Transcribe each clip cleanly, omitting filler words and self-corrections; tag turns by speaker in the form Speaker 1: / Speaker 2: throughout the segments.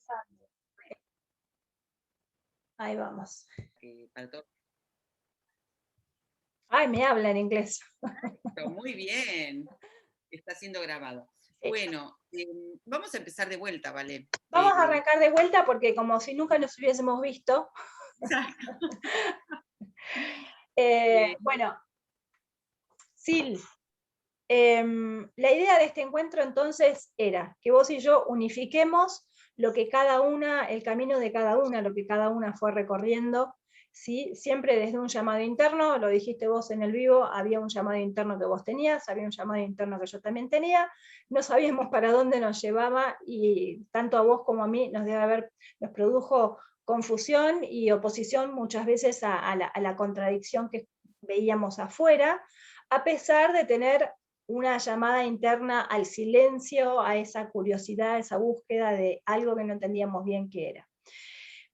Speaker 1: empezando. Ahí vamos.
Speaker 2: Para todo.
Speaker 1: Ay, me habla en inglés.
Speaker 2: Muy bien, está siendo grabado.
Speaker 1: Sí.
Speaker 2: Bueno, vamos a empezar de vuelta, ¿vale?
Speaker 1: Vamos a arrancar de vuelta porque como si nunca nos hubiésemos visto. Bueno, Sil, la idea de este encuentro entonces era que vos y yo unifiquemos lo que cada una, el camino de cada una, lo que cada una fue recorriendo, ¿sí? Siempre desde un llamado interno, lo dijiste vos en el vivo, había un llamado interno que vos tenías, había un llamado interno que yo también tenía, no sabíamos para dónde nos llevaba y tanto a vos como a mí nos produjo confusión y oposición muchas veces a la contradicción que veíamos afuera, a pesar de tener una llamada interna al silencio, a esa curiosidad, a esa búsqueda de algo que no entendíamos bien qué era.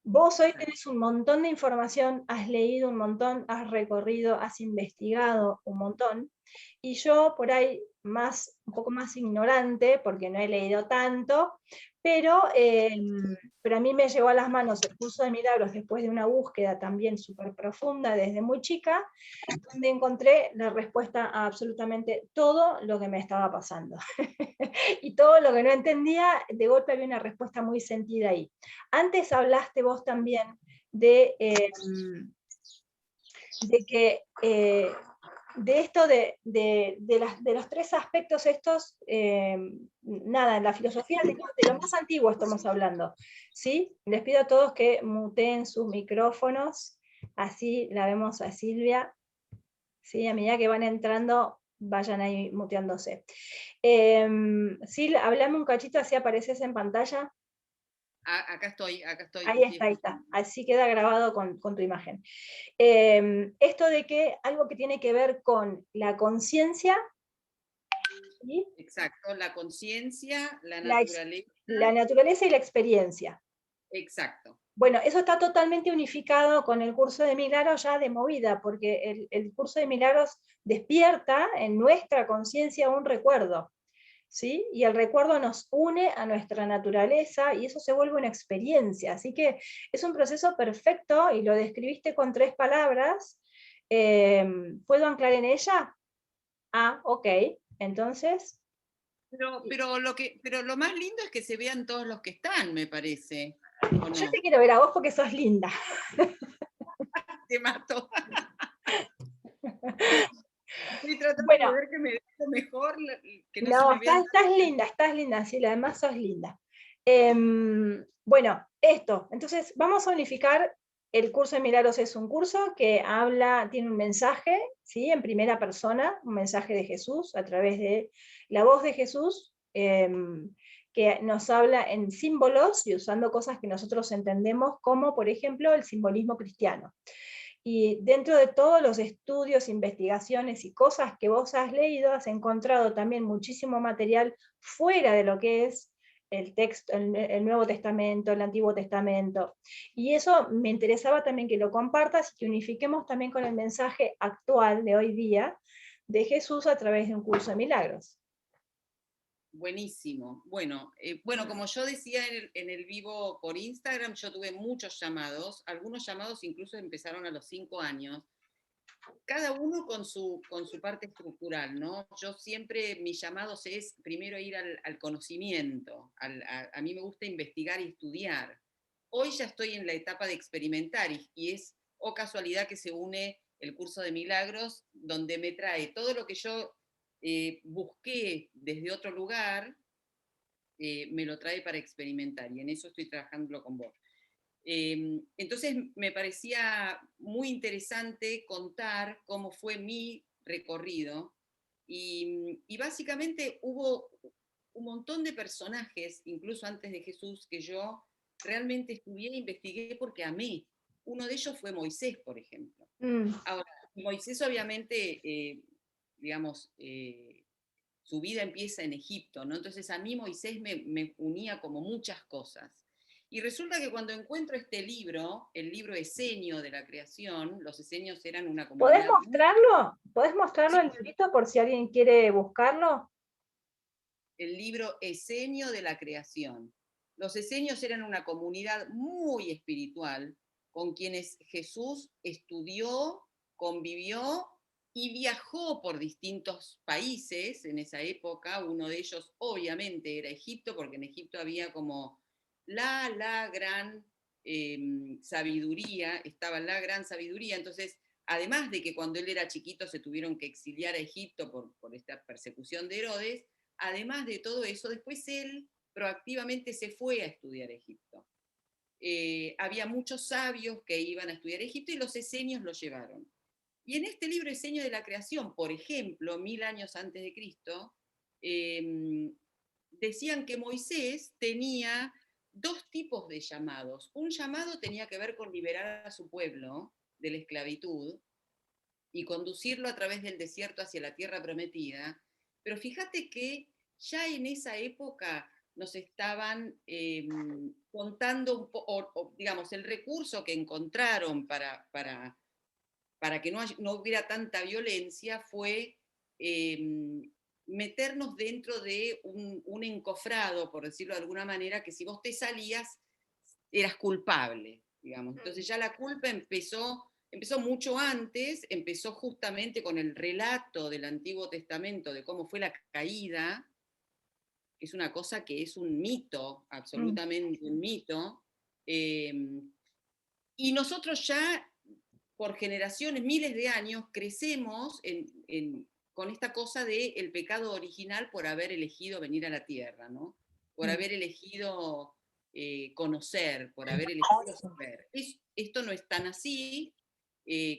Speaker 1: Vos hoy tenés un montón de información, has leído un montón, has recorrido, has investigado un montón, y yo por ahí un poco más ignorante, porque no he leído tanto, pero a mí me llegó a las manos el curso de milagros después de una búsqueda también súper profunda desde muy chica, donde encontré la respuesta a absolutamente todo lo que me estaba pasando. Y todo lo que no entendía, de golpe había una respuesta muy sentida ahí. Antes hablaste vos también de que de esto de los tres aspectos estos, nada, en la filosofía de lo más antiguo estamos hablando, ¿sí? Les pido a todos que muteen sus micrófonos, así la vemos a Silvia, ¿sí? A medida que van entrando, vayan ahí muteándose. Sil, hablame un cachito, así apareces en pantalla.
Speaker 2: Acá estoy.
Speaker 1: Ahí está. Así queda grabado con tu imagen. Esto de que algo que tiene que ver con la conciencia, ¿sí?
Speaker 2: Exacto, la conciencia, la
Speaker 1: la
Speaker 2: naturaleza.
Speaker 1: naturaleza y la experiencia.
Speaker 2: Exacto.
Speaker 1: Bueno, eso está totalmente unificado con el curso de milagros ya de movida, porque el curso de milagros despierta en nuestra conciencia un recuerdo, ¿sí? Y el recuerdo nos une a nuestra naturaleza y eso se vuelve una experiencia. Así que es un proceso perfecto y lo describiste con 3 palabras. ¿Puedo anclar en ella? Ah, ok. Entonces.
Speaker 2: Pero lo más lindo es que se vean todos los que están, me parece. ¿O
Speaker 1: Yo
Speaker 2: no?
Speaker 1: te quiero ver a vos porque sos linda.
Speaker 2: Te mato. Estoy tratando de
Speaker 1: Bueno,
Speaker 2: ver que me vea mejor, que no se
Speaker 1: no,
Speaker 2: me vean.
Speaker 1: estás linda, sí, además sos linda. Bueno, esto, entonces vamos a unificar. El curso de milagros es un curso que tiene un mensaje, ¿sí? En primera persona, un mensaje de Jesús a través de la voz de Jesús, que nos habla en símbolos y usando cosas que nosotros entendemos, como por ejemplo el simbolismo cristiano. Y dentro de todos los estudios, investigaciones y cosas que vos has leído, has encontrado también muchísimo material fuera de lo que es el texto, el Nuevo Testamento, el Antiguo Testamento. Y eso me interesaba también que lo compartas y que unifiquemos también con el mensaje actual de hoy día de Jesús a través de un curso de milagros.
Speaker 2: Buenísimo. Bueno, como yo decía en el vivo por Instagram, yo tuve muchos llamados, algunos llamados incluso empezaron a los 5 años, cada uno con su parte estructural, ¿no? Yo siempre, mis llamados es primero ir al conocimiento, a mí me gusta investigar y estudiar. Hoy ya estoy en la etapa de experimentar y es, casualidad que se une el curso de milagros, donde me trae todo lo que yo busqué desde otro lugar, me lo trae para experimentar y en eso estoy trabajando con vos. Entonces me parecía muy interesante contar cómo fue mi recorrido y básicamente hubo un montón de personajes, incluso antes de Jesús, que yo realmente estudié e investigué porque amé. Uno de ellos fue Moisés, por ejemplo. Ahora, Moisés obviamente, digamos, su vida empieza en Egipto, ¿no? Entonces a mí Moisés me unía como muchas cosas. Y resulta que cuando encuentro este libro, el libro Esenio de la creación, los esenios eran una
Speaker 1: ¿Podés
Speaker 2: comunidad muy...
Speaker 1: mostrarlo? ¿Podés mostrarlo
Speaker 2: Sí,
Speaker 1: el librito por si alguien quiere buscarlo?
Speaker 2: el libro Esenio de la creación. Los esenios eran una comunidad muy espiritual con quienes Jesús estudió, convivió y viajó por distintos países en esa época. Uno de ellos obviamente era Egipto, porque en Egipto había como la gran sabiduría, estaba la gran sabiduría. Entonces, además de que cuando él era chiquito se tuvieron que exiliar a Egipto por esta persecución de Herodes, además de todo eso, después él proactivamente se fue a estudiar a Egipto. Había muchos sabios que iban a estudiar a Egipto y los esenios lo llevaron. Y en este libro Esenio de la Creación, por ejemplo, 1000 años antes de Cristo, decían que Moisés tenía dos tipos de llamados. Un llamado tenía que ver con liberar a su pueblo de la esclavitud y conducirlo a través del desierto hacia la tierra prometida, pero fíjate que ya en esa época nos estaban contando, digamos, el recurso que encontraron para que no hubiera tanta violencia fue meternos dentro de un encofrado, por decirlo de alguna manera, que si vos te salías, eras culpable, digamos. Entonces ya la culpa empezó mucho antes, empezó justamente con el relato del Antiguo Testamento de cómo fue la caída, que es una cosa que es un mito, absolutamente un mito, y nosotros ya por generaciones, miles de años, crecemos con esta cosa del pecado original por haber elegido venir a la tierra, ¿no? Por haber elegido conocer, por haber elegido saber. Esto no es tan así.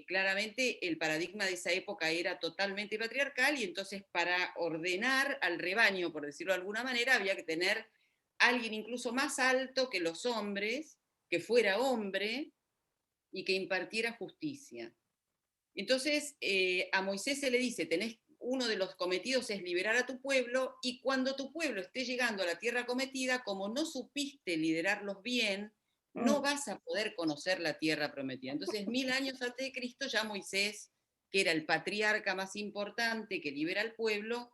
Speaker 2: Claramente el paradigma de esa época era totalmente patriarcal y entonces para ordenar al rebaño, por decirlo de alguna manera, había que tener alguien incluso más alto que los hombres, que fuera hombre, y que impartiera justicia. Entonces, a Moisés se le dice, uno de los cometidos es liberar a tu pueblo, y cuando tu pueblo esté llegando a la tierra cometida, como no supiste liderarlos bien, no vas a poder conocer la tierra prometida. Entonces, 1000 años antes de Cristo, ya Moisés, que era el patriarca más importante que libera al pueblo,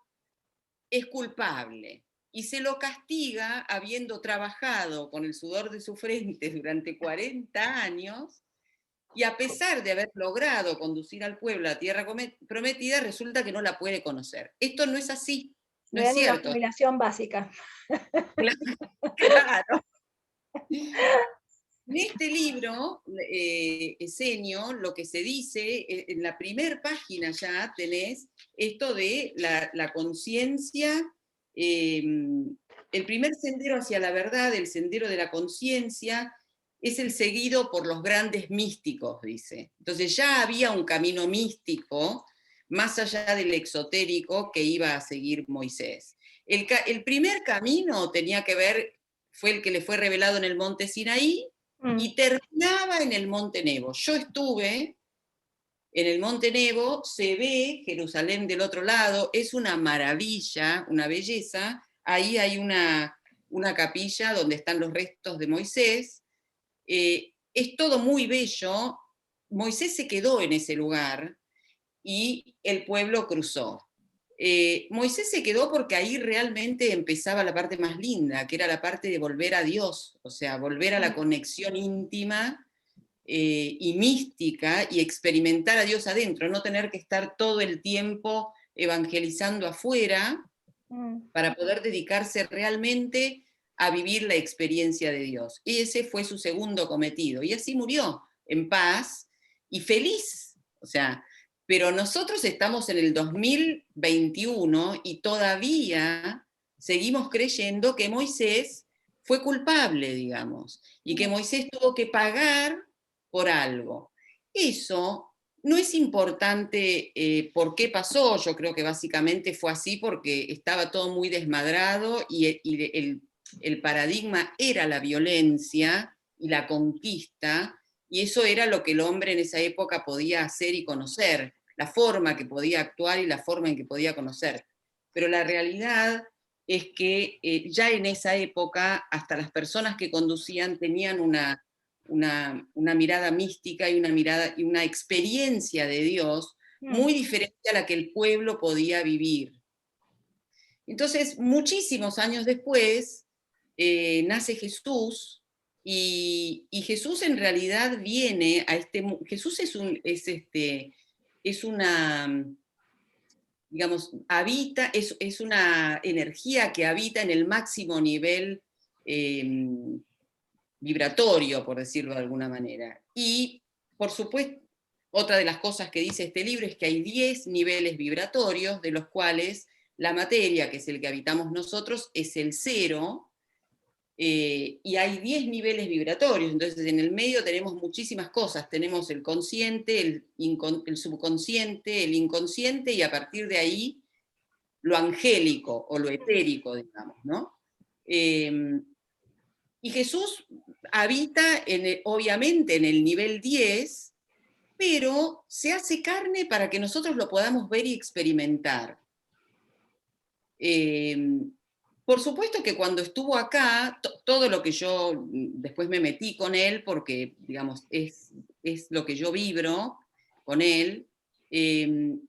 Speaker 2: es culpable. Y se lo castiga habiendo trabajado con el sudor de su frente durante 40 años, y a pesar de haber logrado conducir al pueblo a la tierra prometida, resulta que no la puede conocer. Esto no es así, no es cierto.
Speaker 1: Una jubilación básica.
Speaker 2: Claro. En este libro, Esenio, lo que se dice, en la primera página ya tenés esto de la conciencia, el primer sendero hacia la verdad, el sendero de la conciencia, es el seguido por los grandes místicos, dice. Entonces ya había un camino místico, más allá del exotérico, que iba a seguir Moisés. El primer camino tenía que ver, fue el que le fue revelado en el monte Sinaí, y terminaba en el monte Nebo. Yo estuve en el monte Nebo, se ve Jerusalén del otro lado, es una maravilla, una belleza. Ahí hay una capilla donde están los restos de Moisés. Es todo muy bello. Moisés se quedó en ese lugar y el pueblo cruzó. Moisés se quedó porque ahí realmente empezaba la parte más linda, que era la parte de volver a Dios, o sea, volver a la conexión íntima y mística y experimentar a Dios adentro, no tener que estar todo el tiempo evangelizando afuera para poder dedicarse realmente a vivir la experiencia de Dios. Y ese fue su segundo cometido. Y así murió, en paz y feliz. O sea, pero nosotros estamos en el 2021 y todavía seguimos creyendo que Moisés fue culpable, digamos, y que Moisés tuvo que pagar por algo. Eso no es importante por qué pasó, yo creo que básicamente fue así porque estaba todo muy desmadrado y el paradigma era la violencia y la conquista, y eso era lo que el hombre en esa época podía hacer y conocer, la forma que podía actuar y la forma en que podía conocer. Pero la realidad es que ya en esa época hasta las personas que conducían tenían una mirada mística y una experiencia de Dios muy diferente a la que el pueblo podía vivir. Entonces, muchísimos años después, nace Jesús, y Jesús en realidad viene a este mundo. Jesús es una, digamos, habita, es una energía que habita en el máximo nivel vibratorio, por decirlo de alguna manera. Y, por supuesto, otra de las cosas que dice este libro es que hay 10 niveles vibratorios, de los cuales la materia, que es el que habitamos nosotros, es el 0, y hay 10 niveles vibratorios. Entonces, en el medio tenemos muchísimas cosas. Tenemos el consciente, el subconsciente, el inconsciente, y a partir de ahí lo angélico o lo etérico, digamos, ¿no? Y Jesús habita, obviamente, en el nivel 10, pero se hace carne para que nosotros lo podamos ver y experimentar. Por supuesto que cuando estuvo acá, todo lo que yo después me metí con él, porque, digamos, es lo que yo vibro con él,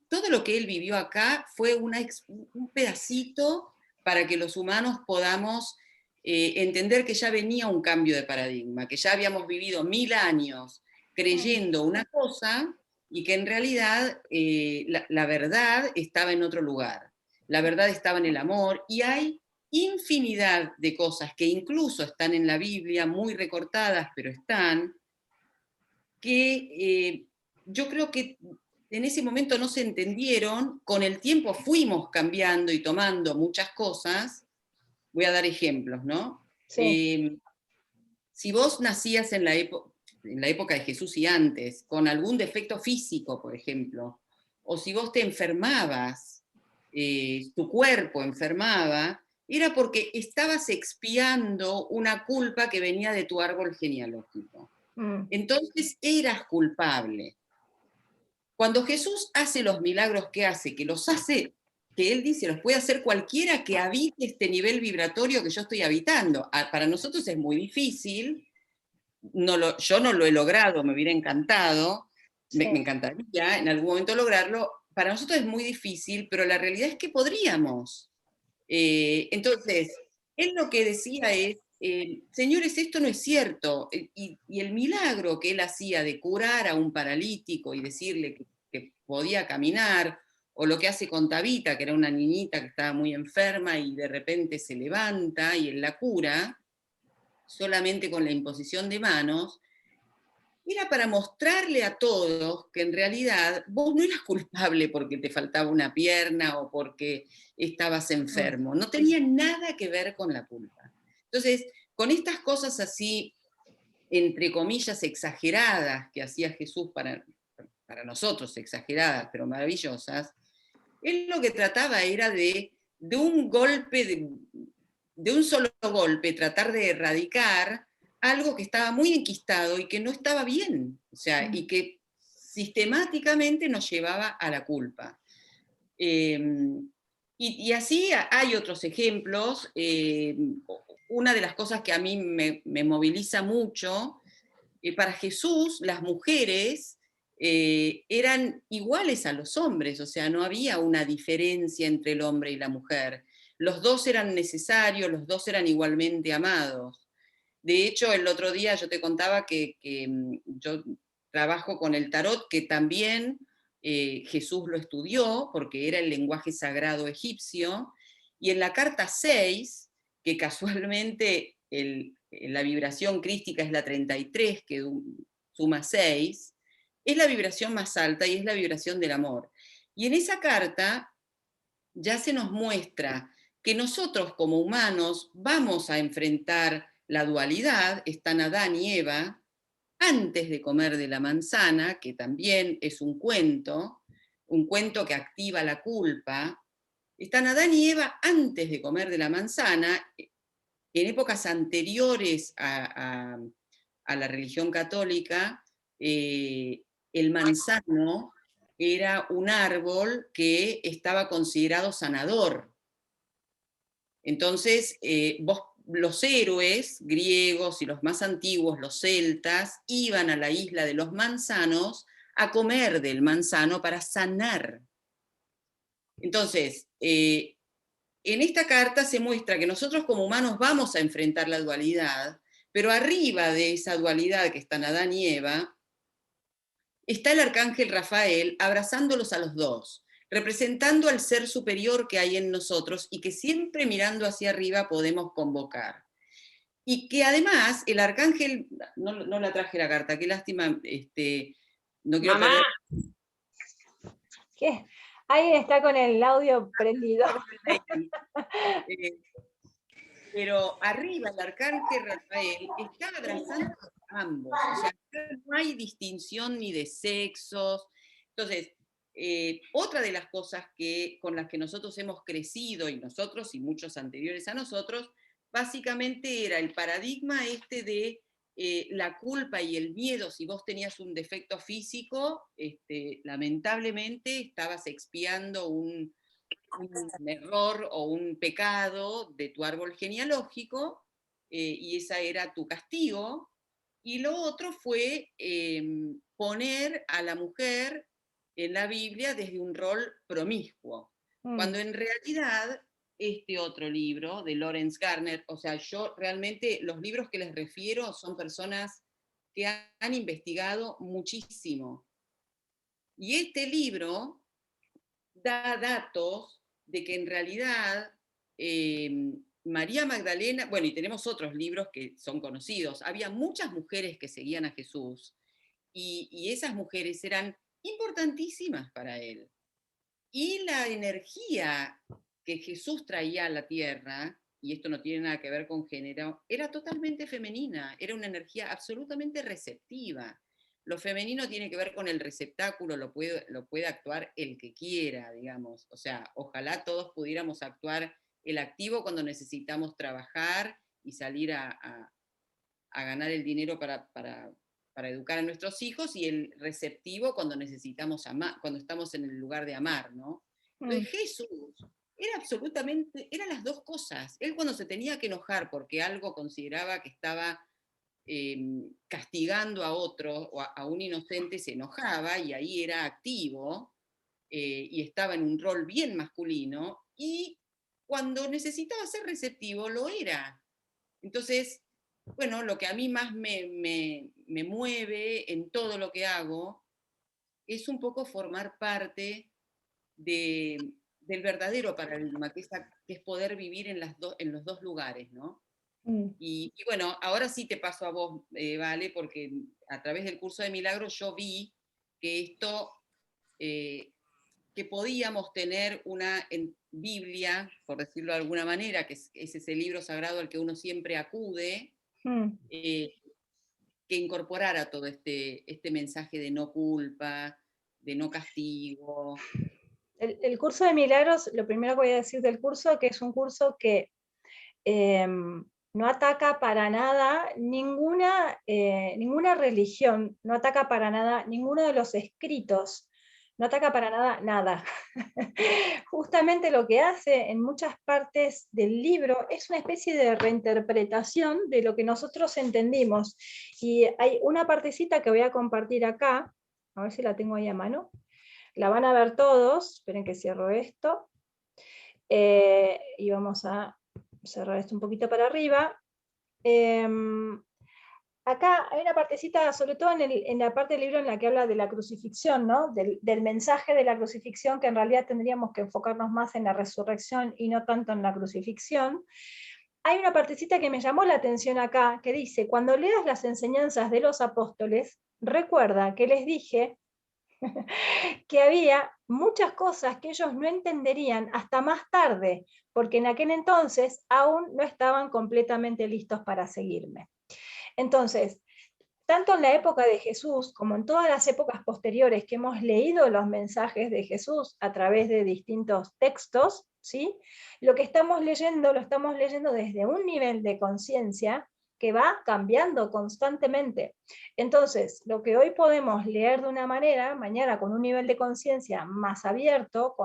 Speaker 2: todo lo que él vivió acá fue un pedacito para que los humanos podamos entender que ya venía un cambio de paradigma, que ya habíamos vivido 1000 años creyendo una cosa y que en realidad la verdad estaba en otro lugar. La verdad estaba en el amor, y hay infinidad de cosas que incluso están en la Biblia, muy recortadas, pero están, que yo creo que en ese momento no se entendieron. Con el tiempo fuimos cambiando y tomando muchas cosas. Voy a dar ejemplos, ¿no?
Speaker 1: Sí.
Speaker 2: Si vos nacías en la época de Jesús y antes, con algún defecto físico, por ejemplo, o si vos te enfermabas, tu cuerpo enfermaba, era porque estabas expiando una culpa que venía de tu árbol genealógico. Entonces eras culpable. Cuando Jesús hace los milagros que hace, que él dice, los puede hacer cualquiera que habite este nivel vibratorio que yo estoy habitando. Para nosotros es muy difícil, yo no lo he logrado, me hubiera encantado,
Speaker 1: Sí.
Speaker 2: me encantaría en algún momento lograrlo. Para nosotros es muy difícil, pero la realidad es que podríamos. Entonces, él lo que decía es, señores, esto no es cierto. Y el milagro que él hacía de curar a un paralítico y decirle que podía caminar, o lo que hace con Tabita, que era una niñita que estaba muy enferma y de repente se levanta y él la cura, solamente con la imposición de manos, era para mostrarle a todos que en realidad vos no eras culpable porque te faltaba una pierna o porque estabas enfermo. No tenía nada que ver con la culpa. Entonces, con estas cosas así, entre comillas, exageradas que hacía Jesús para nosotros, exageradas, pero maravillosas, él lo que trataba era de un golpe, de un solo golpe, tratar de erradicar algo que estaba muy enquistado y que no estaba bien, o sea, y que sistemáticamente nos llevaba a la culpa. Y así hay otros ejemplos. Una de las cosas que a mí me moviliza mucho, para Jesús las mujeres eran iguales a los hombres, o sea, no había una diferencia entre el hombre y la mujer. Los dos eran necesarios, los dos eran igualmente amados. De hecho, el otro día yo te contaba que yo trabajo con el tarot, que también Jesús lo estudió, porque era el lenguaje sagrado egipcio, y en la carta 6, que casualmente la vibración crística es la 33, que suma 6, es la vibración más alta y es la vibración del amor. Y en esa carta ya se nos muestra que nosotros como humanos vamos a enfrentar la dualidad. Están Adán y Eva antes de comer de la manzana, que también es un cuento que activa la culpa. Están Adán y Eva antes de comer de la manzana, en épocas anteriores a la religión católica. El manzano era un árbol que estaba considerado sanador. Entonces, los héroes griegos y los más antiguos, los celtas, iban a la isla de los manzanos a comer del manzano para sanar. Entonces, en esta carta se muestra que nosotros como humanos vamos a enfrentar la dualidad, pero arriba de esa dualidad que están Adán y Eva, está el arcángel Rafael abrazándolos a los dos, representando al ser superior que hay en nosotros y que siempre mirando hacia arriba podemos convocar. Y que además el arcángel, no la traje la carta, qué lástima, no quiero
Speaker 3: Mamá.
Speaker 2: perder.
Speaker 1: ¿Qué? Alguien está con el audio prendido.
Speaker 2: Pero arriba el arcángel Rafael está abrazando a ambos, o sea, no hay distinción ni de sexos. Entonces, otra de las cosas con las que nosotros hemos crecido, y nosotros y muchos anteriores a nosotros, básicamente era el paradigma de la culpa y el miedo. Si vos tenías un defecto físico, lamentablemente estabas expiando un error o un pecado de tu árbol genealógico, y ese era tu castigo. Y lo otro fue poner a la mujer en la Biblia desde un rol promiscuo, cuando en realidad este otro libro de Lawrence Garner, o sea, yo realmente los libros que les refiero son personas que han investigado muchísimo. Y este libro da datos de que en realidad María Magdalena, bueno, y tenemos otros libros que son conocidos, había muchas mujeres que seguían a Jesús, y esas mujeres eran importantísimas para él. Y la energía que Jesús traía a la tierra, y esto no tiene nada que ver con género, era totalmente femenina, era una energía absolutamente receptiva. Lo femenino tiene que ver con el receptáculo, lo puede actuar el que quiera, digamos. O sea, ojalá todos pudiéramos actuar el activo cuando necesitamos trabajar y salir a ganar el dinero para educar a nuestros hijos, y el receptivo cuando necesitamos amar, cuando estamos en el lugar de amar, ¿no? Entonces Jesús era las dos cosas. Él, cuando se tenía que enojar porque algo consideraba que estaba castigando a otro o a un inocente, se enojaba, y ahí era activo, y estaba en un rol bien masculino, y cuando necesitaba ser receptivo lo era. Entonces, bueno, lo que a mí más me mueve en todo lo que hago es un poco formar parte del verdadero paradigma, que es poder vivir en los dos lugares, ¿no? Y bueno, ahora sí te paso a vos, Vale, porque a través del curso de milagros yo vi que esto, que podíamos tener una Biblia, por decirlo de alguna manera, que es ese libro sagrado al que uno siempre acude, que incorporara todo este mensaje de no culpa, de no castigo.
Speaker 1: El curso de milagros, lo primero que voy a decir del curso, que es un curso que no ataca para nada ninguna religión, no ataca para nada ninguno de los escritos, no ataca para nada nada. Justamente lo que hace en muchas partes del libro es una especie de reinterpretación de lo que nosotros entendimos. Y hay una partecita que voy a compartir acá, a ver si la tengo ahí a mano. La van a ver todos, esperen que cierro esto. Y vamos a cerrar esto un poquito para arriba. Acá hay una partecita, sobre todo en la parte del libro en la que habla de la crucifixión, ¿no? Del mensaje de la crucifixión, que en realidad tendríamos que enfocarnos más en la resurrección y no tanto en la crucifixión. Hay una partecita que me llamó la atención acá, que dice: cuando leas las enseñanzas de los apóstoles, recuerda que les dije que había muchas cosas que ellos no entenderían hasta más tarde, porque en aquel entonces aún no estaban completamente listos para seguirme. Entonces, tanto en la época de Jesús como en todas las épocas posteriores que hemos leído los mensajes de Jesús a través de distintos textos, ¿sí? Lo que estamos leyendo, lo estamos leyendo desde un nivel de conciencia que va cambiando constantemente. Entonces, lo que hoy podemos leer de una manera, mañana con un nivel de conciencia más abierto,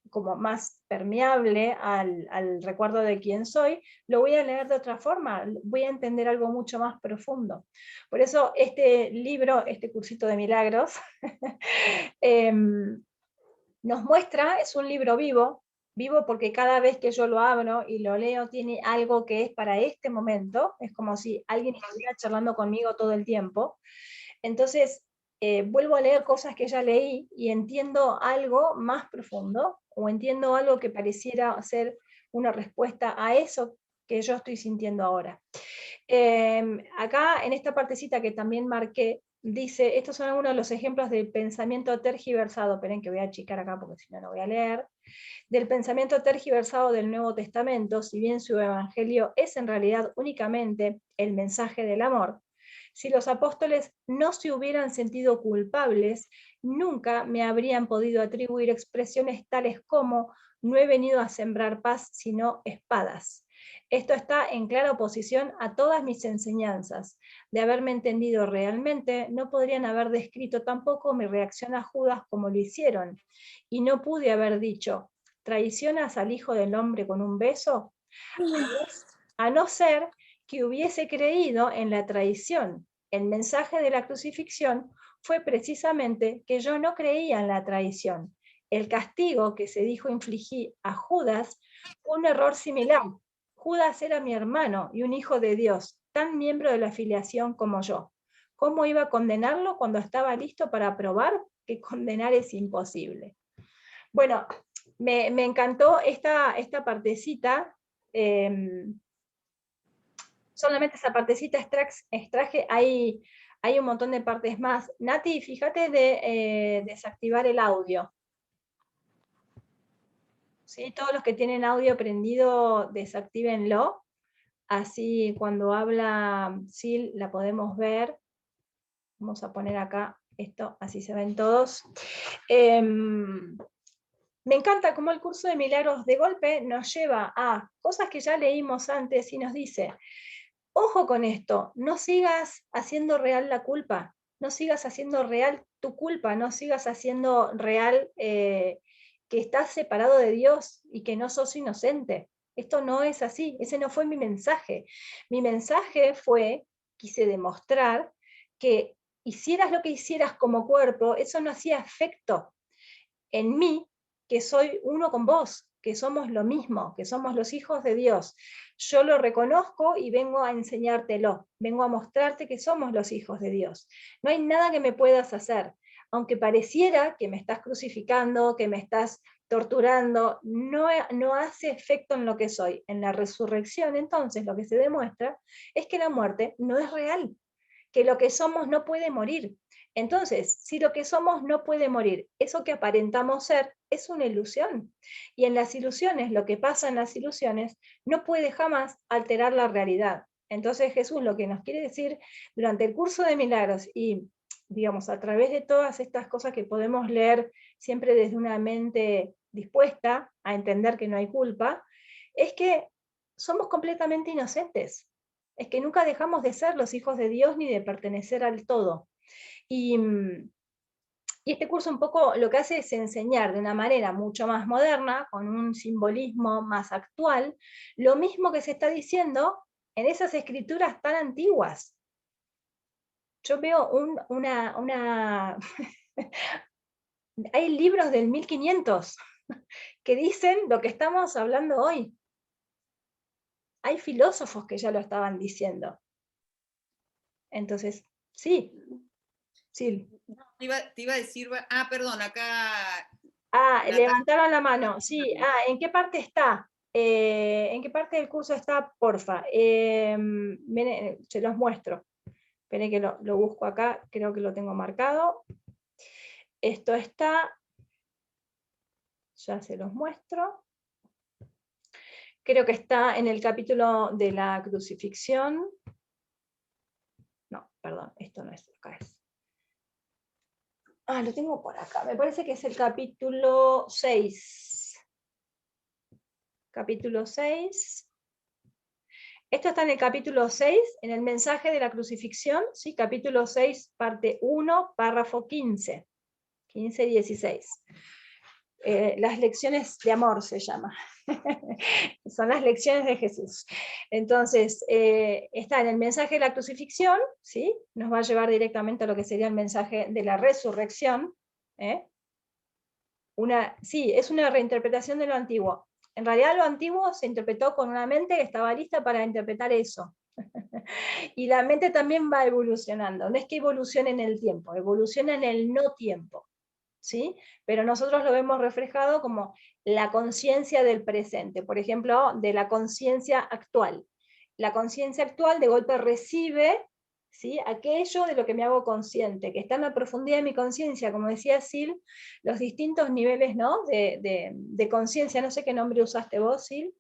Speaker 1: como más permeable al recuerdo de quién soy, lo voy a leer de otra forma, voy a entender algo mucho más profundo. Por eso este libro, este cursito de milagros, nos muestra, es un libro vivo, vivo porque cada vez que yo lo abro y lo leo tiene algo que es para este momento, es como si alguien estuviera charlando conmigo todo el tiempo. Entonces, vuelvo a leer cosas que ya leí y entiendo algo más profundo, o entiendo algo que pareciera ser una respuesta a eso que yo estoy sintiendo ahora. Acá, en esta partecita que también marqué, dice, estos son algunos de los ejemplos del pensamiento tergiversado, esperen que voy a achicar acá porque si no, no voy a leer, del pensamiento tergiversado del Nuevo Testamento, si bien su evangelio es en realidad únicamente el mensaje del amor. Si los apóstoles no se hubieran sentido culpables, nunca me habrían podido atribuir expresiones tales como no he venido a sembrar paz, sino espadas. Esto está en clara oposición a todas mis enseñanzas. De haberme entendido realmente, no podrían haber descrito tampoco mi reacción a Judas como lo hicieron. Y no pude haber dicho, ¿traicionas al Hijo del Hombre con un beso? A no ser que hubiese creído en la traición. El mensaje de la crucifixión fue precisamente que yo no creía en la traición. El castigo que se dijo infligí a Judas fue un error similar. Judas era mi hermano y un hijo de Dios, tan miembro de la filiación como yo. ¿Cómo iba a condenarlo cuando estaba listo para probar que condenar es imposible? Bueno, me encantó esta partecita. Solamente esa partecita extraje, hay un montón de partes más. Nati, fíjate de desactivar el audio. ¿Sí? Todos los que tienen audio prendido, desactívenlo. Así cuando habla Sil la podemos ver. Vamos a poner acá esto, así se ven todos. Me encanta cómo el curso de milagros de golpe nos lleva a cosas que ya leímos antes y nos dice, ojo con esto, no sigas haciendo real la culpa, no sigas haciendo real tu culpa, no sigas haciendo real que estás separado de Dios y que no sos inocente. Esto no es así, ese no fue mi mensaje. Mi mensaje fue, quise demostrar que hicieras lo que hicieras como cuerpo, eso no hacía efecto en mí, que soy uno con vos, que somos lo mismo, que somos los hijos de Dios. Yo lo reconozco y vengo a enseñártelo, vengo a mostrarte que somos los hijos de Dios. No hay nada que me puedas hacer, aunque pareciera que me estás crucificando, que me estás torturando, no hace efecto en lo que soy. En la resurrección, entonces, lo que se demuestra es que la muerte no es real, que lo que somos no puede morir. Entonces, si lo que somos no puede morir, eso que aparentamos ser es una ilusión. Y en las ilusiones, lo que pasa en las ilusiones, no puede jamás alterar la realidad. Entonces Jesús lo que nos quiere decir durante el curso de milagros y, digamos, a través de todas estas cosas que podemos leer siempre desde una mente dispuesta a entender que no hay culpa, es que somos completamente inocentes. Es que nunca dejamos de ser los hijos de Dios ni de pertenecer al todo. Y este curso un poco lo que hace es enseñar de una manera mucho más moderna, con un simbolismo más actual, lo mismo que se está diciendo en esas escrituras tan antiguas. Yo veo hay libros del 1500 que dicen lo que estamos hablando hoy. Hay filósofos que ya lo estaban diciendo. Entonces, sí. Sí.
Speaker 2: Te iba a decir, perdón, acá.
Speaker 1: Levantaron la mano, sí. ¿En qué parte está? ¿En qué parte del curso está? Porfa. Se los muestro. Esperen que lo busco acá, creo que lo tengo marcado. Esto está, ya se los muestro. Creo que está en el capítulo de la crucifixión. No, perdón, esto no es, acá es. Lo tengo por acá, me parece que es el capítulo 6. Capítulo 6. Esto está en el capítulo 6, en el mensaje de la crucifixión, ¿sí? Capítulo 6, parte 1, párrafo 15. 15-16. Las lecciones de amor se llama. Son las lecciones de Jesús. Entonces, está en el mensaje de la crucifixión, ¿sí? Nos va a llevar directamente a lo que sería el mensaje de la resurrección. Sí, es una reinterpretación de lo antiguo. En realidad lo antiguo se interpretó con una mente que estaba lista para interpretar eso. Y la mente también va evolucionando, no es que evolucione en el tiempo, evoluciona en el no tiempo, ¿sí? Pero nosotros lo vemos reflejado como la conciencia del presente, por ejemplo, de la conciencia actual. La conciencia actual de golpe recibe, ¿sí?, aquello de lo que me hago consciente, que está en la profundidad de mi conciencia, como decía Sil, los distintos niveles, ¿no?, de conciencia, no sé qué nombre usaste vos, Sil.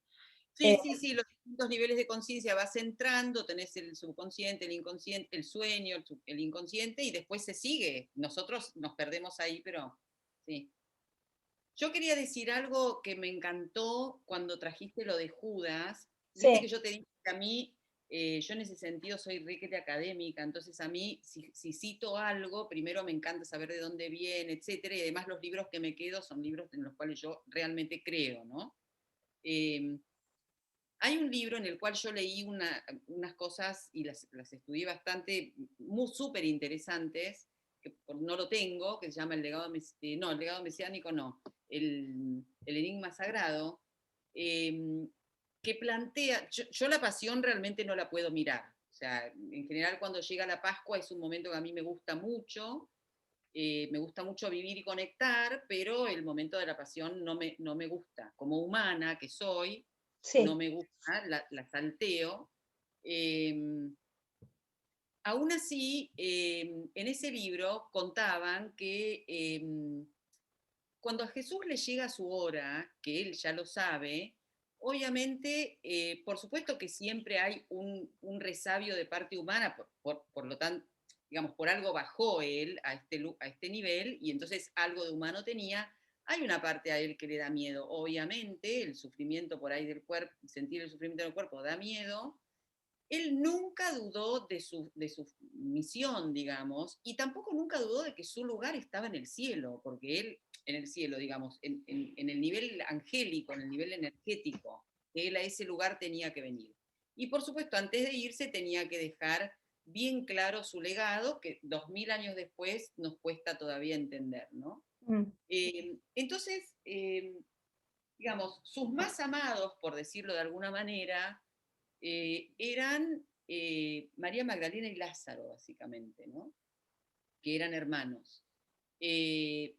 Speaker 2: Sí, sí, sí, los distintos niveles de conciencia vas entrando, tenés el subconsciente, el inconsciente, el sueño, el inconsciente, y después se sigue. Nosotros nos perdemos ahí, pero sí. Yo quería decir algo que me encantó cuando trajiste lo de Judas. Viste que
Speaker 1: Sí,
Speaker 2: yo te dije que a mí, yo en ese sentido soy riquete académica, entonces a mí, si cito algo, primero me encanta saber de dónde viene, etcétera, y además los libros que me quedo son libros en los cuales yo realmente creo, ¿no? Eh, Hay un libro en el cual yo leí unas cosas y las estudié bastante, muy súper interesantes, que no lo tengo, que se llama El legado, no, El legado mesiánico no, el enigma sagrado, que plantea, yo la pasión realmente no la puedo mirar. O sea, en general cuando llega la Pascua es un momento que a mí me gusta mucho vivir y conectar, pero el momento de la pasión no me gusta. Como humana que soy, no
Speaker 1: sí,
Speaker 2: me gusta, la salteo. Eh, Aún así, en ese libro contaban que cuando a Jesús le llega su hora, que él ya lo sabe, obviamente, por supuesto que siempre hay un resabio de parte humana, por lo tanto, digamos, por algo bajó él a este nivel y entonces algo de humano tenía. Hay una parte a él que le da miedo, obviamente, el sufrimiento por ahí del cuerpo, sentir el sufrimiento del cuerpo da miedo. Él nunca dudó de su misión, digamos, y tampoco nunca dudó de que su lugar estaba en el cielo, porque él, en el cielo, digamos, en el nivel angélico, en el nivel energético, que él a ese lugar tenía que venir. Y por supuesto, antes de irse tenía que dejar bien claro su legado, que 2000 años después nos cuesta todavía entender, ¿no?
Speaker 1: mm,
Speaker 2: Entonces, digamos, sus más amados, por decirlo de alguna manera, eran María Magdalena y Lázaro, básicamente, ¿no? Que eran hermanos. Eh,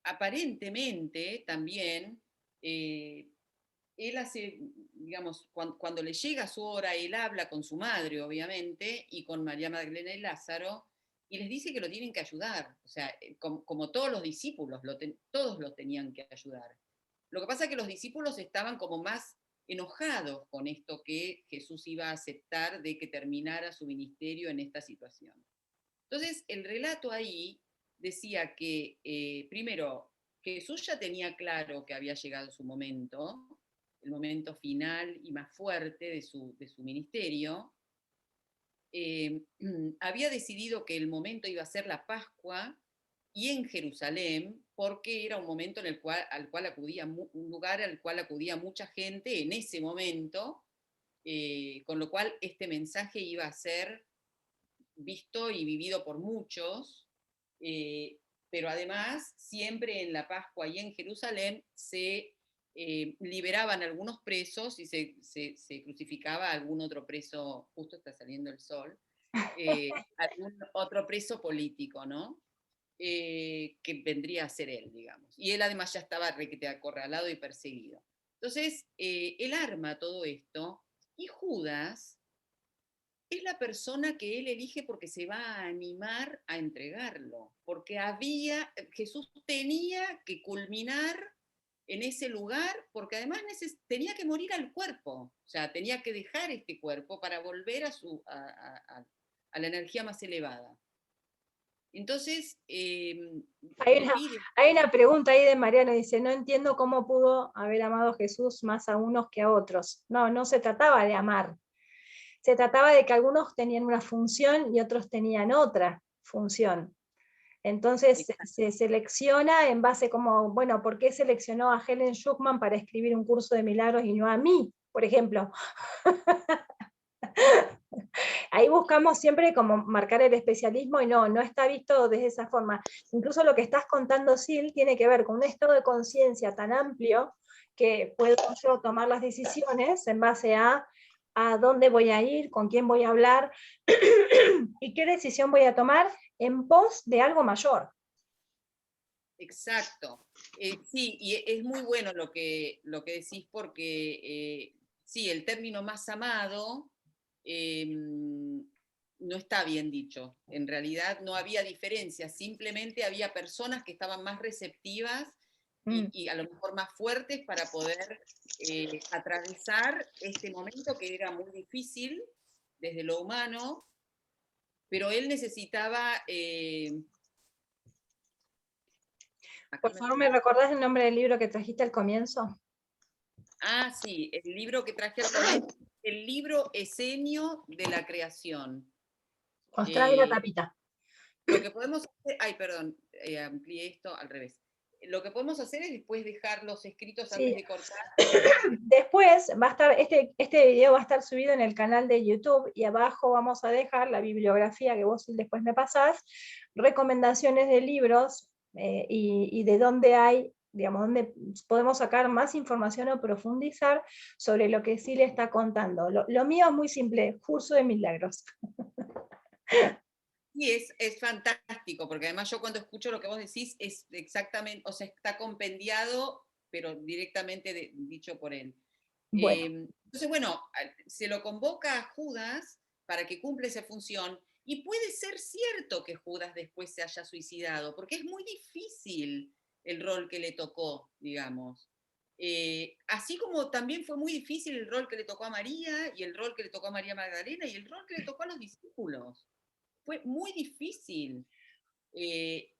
Speaker 2: Aparentemente también, él hace, digamos, cuando le llega su hora, él habla con su madre, obviamente, y con María Magdalena y Lázaro, y les dice que lo tienen que ayudar. O sea, como todos los discípulos, todos lo tenían que ayudar. Lo que pasa es que los discípulos estaban como más enojados con esto que Jesús iba a aceptar de que terminara su ministerio en esta situación. Entonces, el relato ahí decía que, primero, Jesús ya tenía claro que había llegado su momento, el momento final y más fuerte de su ministerio. Había decidido que el momento iba a ser la Pascua y en Jerusalén, porque era un momento en el cual, al cual acudía, un lugar al cual acudía mucha gente en ese momento, con lo cual este mensaje iba a ser visto y vivido por muchos, pero además siempre en la Pascua y en Jerusalén se liberaban algunos presos y se crucificaba a algún otro preso, justo está saliendo el sol, algún otro preso político, ¿no? Que vendría a ser él, digamos. Y él además ya estaba acorralado y perseguido. Entonces, él arma todo esto y Judas es la persona que él elige porque se va a animar a entregarlo, porque Jesús tenía que culminar en ese lugar, porque además tenía que morir al cuerpo, o sea, tenía que dejar este cuerpo para volver a la energía más elevada. Entonces,
Speaker 1: Hay
Speaker 2: le
Speaker 1: una,
Speaker 2: pide,
Speaker 1: hay una pregunta ahí de Mariano, dice, no entiendo cómo pudo haber amado Jesús más a unos que a otros. No, no se trataba de amar, se trataba de que algunos tenían una función y otros tenían otra función. Entonces se selecciona en base como, bueno, ¿por qué seleccionó a Helen Schuckman para escribir un curso de milagros y no a mí, por ejemplo? Ahí buscamos siempre como marcar el especialismo y no está visto de esa forma. Incluso lo que estás contando, Sil, tiene que ver con un estado de conciencia tan amplio que puedo yo tomar las decisiones en base a dónde voy a ir, con quién voy a hablar y qué decisión voy a tomar en pos de algo mayor.
Speaker 2: Exacto. Sí, y es muy bueno lo que decís porque, sí, el término más amado no está bien dicho. En realidad no había diferencia, simplemente había personas que estaban más receptivas y a lo mejor más fuertes para poder atravesar este momento que era muy difícil desde lo humano, pero él necesitaba...
Speaker 1: Por favor, ¿me recordás el nombre del libro que trajiste al comienzo?
Speaker 2: Ah, sí, el libro que traje al comienzo, el libro Esenio de la creación.
Speaker 1: Mostrame la
Speaker 2: Eh,
Speaker 1: tapita.
Speaker 2: lo que podemos hacer, ay, perdón, amplié esto al revés. Lo que podemos hacer es después dejar los escritos
Speaker 1: Sí.
Speaker 2: antes de cortar.
Speaker 1: Después va a estar, este video va a estar subido en el canal de YouTube y abajo vamos a dejar la bibliografía que vos después me pasás, recomendaciones de libros y de dónde hay, digamos, dónde podemos sacar más información o profundizar sobre lo que sí le está contando. Lo mío es muy simple, curso de milagros.
Speaker 2: Y es fantástico, porque además yo cuando escucho lo que vos decís es exactamente, o sea, está compendiado, pero directamente dicho por él.
Speaker 1: Bueno.
Speaker 2: Entonces, bueno, se lo convoca a Judas para que cumpla esa función, y puede ser cierto que Judas después se haya suicidado, porque es muy difícil el rol que le tocó, digamos. Así como también fue muy difícil el rol que le tocó a María, y el rol que le tocó a María Magdalena, y el rol que le tocó a los discípulos. Fue muy difícil eh,